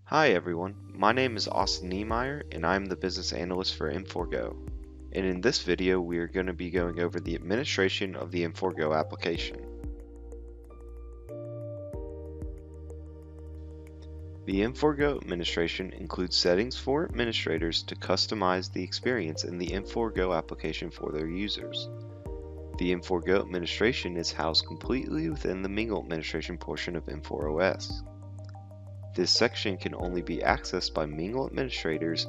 Hi everyone, my name is Austin Niemeier and I'm the business analyst for Infor GO. And in this video we are going to be going over the administration of the Infor GO application. The Infor GO administration includes settings for administrators to customize the experience in the Infor GO application for their users. The Infor GO administration is housed completely within the Mingle administration portion of Infor OS. This section can only be accessed by Mingle administrators,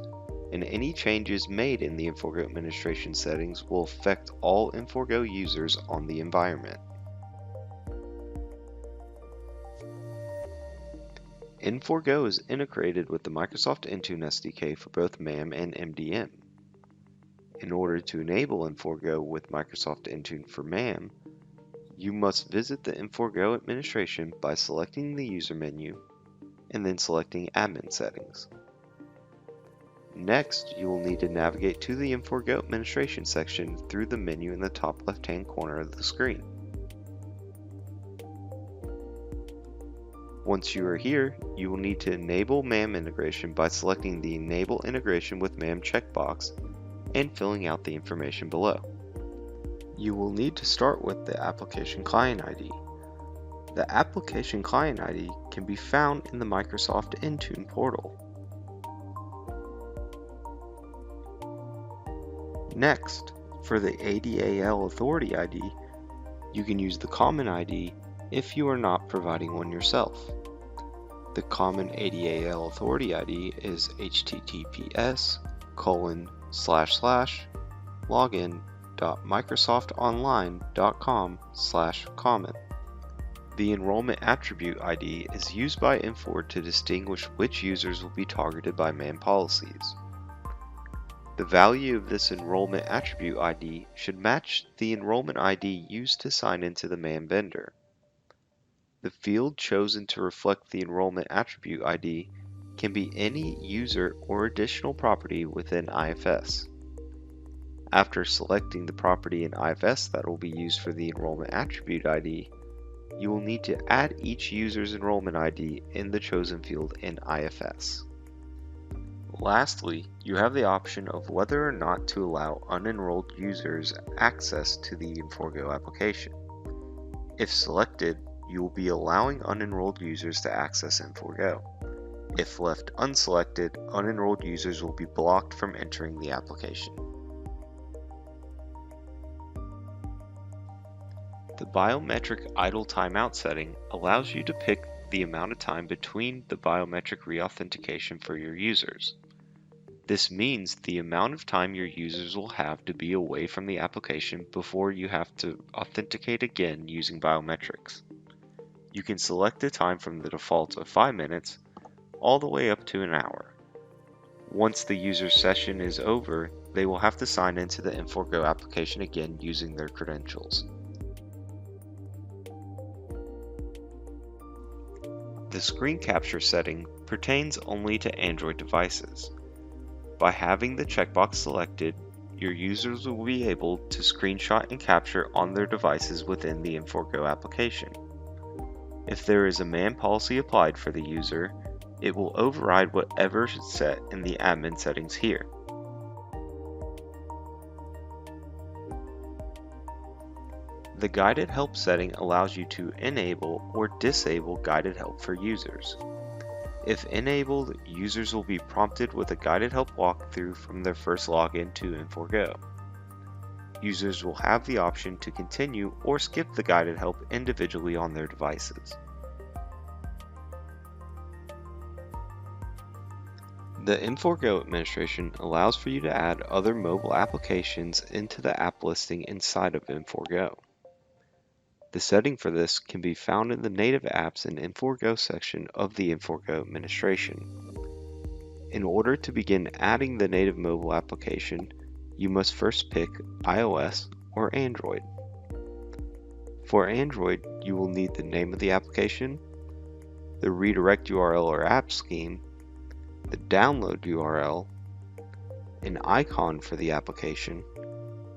and any changes made in the Infor GO administration settings will affect all Infor GO users on the environment. Infor GO is integrated with the Microsoft Intune SDK for both MAM and MDM. In order to enable Infor GO with Microsoft Intune for MAM, you must visit the Infor GO administration by selecting the user menu and then selecting admin settings. Next, you will need to navigate to the Infor GO administration section through the menu in the top left-hand corner of the screen. Once you are here, you will need to enable MAM integration by selecting the Enable Integration with MAM checkbox and filling out the information below. You will need to start with the Application Client ID. The Application Client ID can be found in the Microsoft Intune portal. Next, for the ADAL Authority ID, you can use the Common ID if you are not providing one yourself. The common ADAL Authority ID is https://login.microsoftonline.com/common. The Enrollment Attribute ID is used by Infor to distinguish which users will be targeted by MAM policies. The value of this Enrollment Attribute ID should match the Enrollment ID used to sign into the MAM vendor. The field chosen to reflect the Enrollment Attribute ID can be any user or additional property within IFS. After selecting the property in IFS that will be used for the Enrollment Attribute ID, you will need to add each user's enrollment ID in the chosen field in IFS. Lastly, you have the option of whether or not to allow unenrolled users access to the Infor GO application. If selected, you will be allowing unenrolled users to access Infor GO. If left unselected, unenrolled users will be blocked from entering the application. The Biometric Idle Timeout setting allows you to pick the amount of time between the biometric reauthentication for your users. This means the amount of time your users will have to be away from the application before you have to authenticate again using biometrics. You can select a time from the default of 5 minutes all the way up to an hour. Once the user's session is over, they will have to sign into the Infor GO application again using their credentials. The screen capture setting pertains only to Android devices. By having the checkbox selected, your users will be able to screenshot and capture on their devices within the Infor GO application. If there is a MAM policy applied for the user, it will override whatever is set in the admin settings here. The Guided Help setting allows you to enable or disable guided help for users. If enabled, users will be prompted with a guided help walkthrough from their first login to Infor GO. Users will have the option to continue or skip the guided help individually on their devices. The Infor GO administration allows for you to add other mobile applications into the app listing inside of Infor GO. The setting for this can be found in the Native Apps and Infor GO section of the Infor GO administration. In order to begin adding the native mobile application, you must first pick iOS or Android. For Android, you will need the name of the application, the redirect URL or app scheme, the download URL, an icon for the application,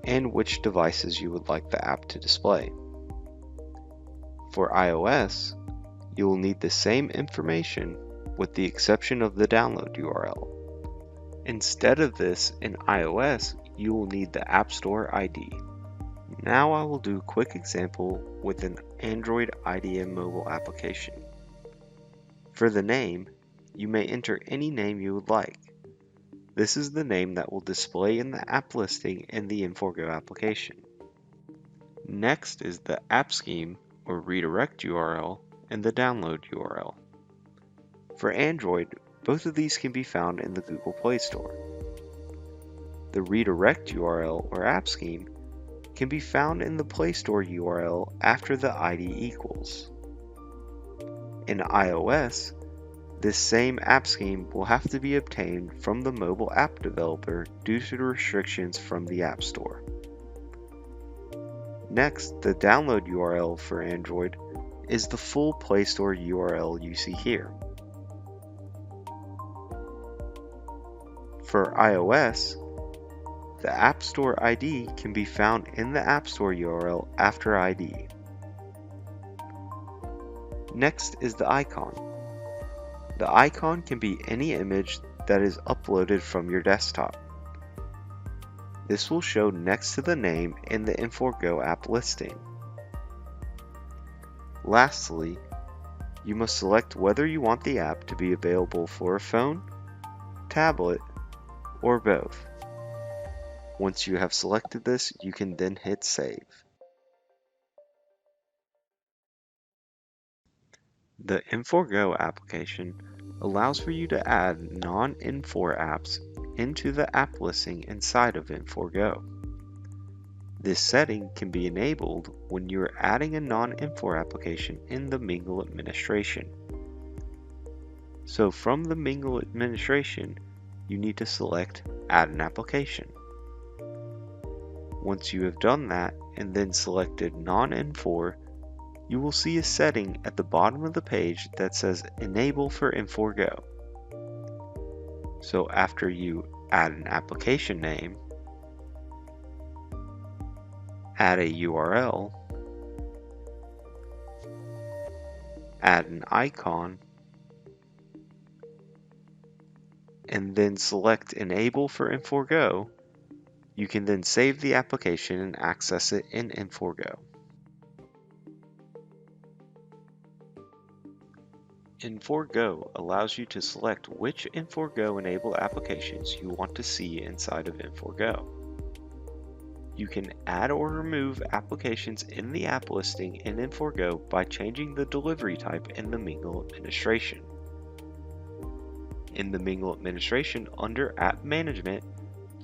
and which devices you would like the app to display. For iOS, you will need the same information with the exception of the download URL. Instead of this, in iOS, you will need the App Store ID. Now I will do a quick example with an Android IDM mobile application. For the name, you may enter any name you would like. This is the name that will display in the app listing in the Infor GO application. Next is the app scheme or redirect URL and the download URL. For Android, both of these can be found in the Google Play Store. The redirect URL or app scheme can be found in the Play Store URL after the ID equals. In iOS, this same app scheme will have to be obtained from the mobile app developer due to the restrictions from the App Store. Next, the download URL for Android is the full Play Store URL you see here. For iOS, the App Store ID can be found in the App Store URL after ID. Next is the icon. The icon can be any image that is uploaded from your desktop. This will show next to the name in the Infor GO app listing. Lastly, you must select whether you want the app to be available for a phone, tablet, or both. Once you have selected this, you can then hit Save. The Infor GO application allows for you to add non-Infor apps into the app listing inside of Infor GO. This setting can be enabled when you are adding a non-Infor application in the Mingle administration. So from the Mingle administration, you need to select Add an Application. Once you have done that and then selected Non-Infor, you will see a setting at the bottom of the page that says Enable for Infor GO. So after you add an application name, add a URL, add an icon, and then select Enable for Infor GO, you can then save the application and access it in Infor GO. Infor GO allows you to select which Infor GO enabled applications you want to see inside of Infor GO. You can add or remove applications in the app listing in Infor GO by changing the delivery type in the Mingle administration. In the Mingle administration, under App Management,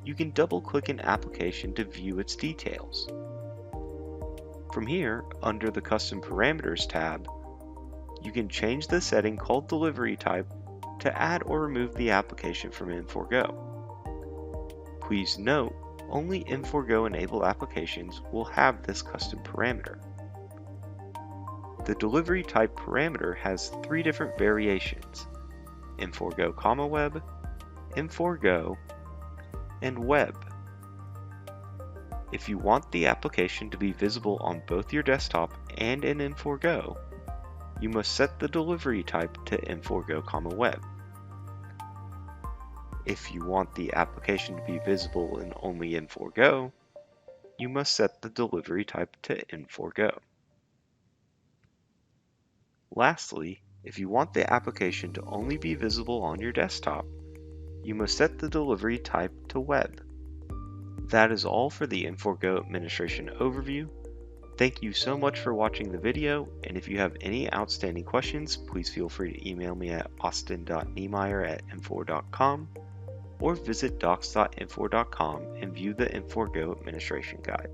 you can double-click an application to view its details. From here, under the Custom Parameters tab, you can change the setting called Delivery Type to add or remove the application from Infor GO. Please note, only Infor GO enabled applications will have this custom parameter. The Delivery Type parameter has three different variations: Infor GO, Web, Infor GO, and Web. If you want the application to be visible on both your desktop and in Infor GO, you must set the delivery type to Infor GO, Web. If you want the application to be visible in only Infor GO, you must set the delivery type to Infor GO. Lastly, if you want the application to only be visible on your desktop, you must set the delivery type to Web. That is all for the Infor GO administration overview. Thank you so much for watching the video, and if you have any outstanding questions, please feel free to email me at austin.niemeier@infor.com or visit docs.infor.com and view the Infor GO administration guide.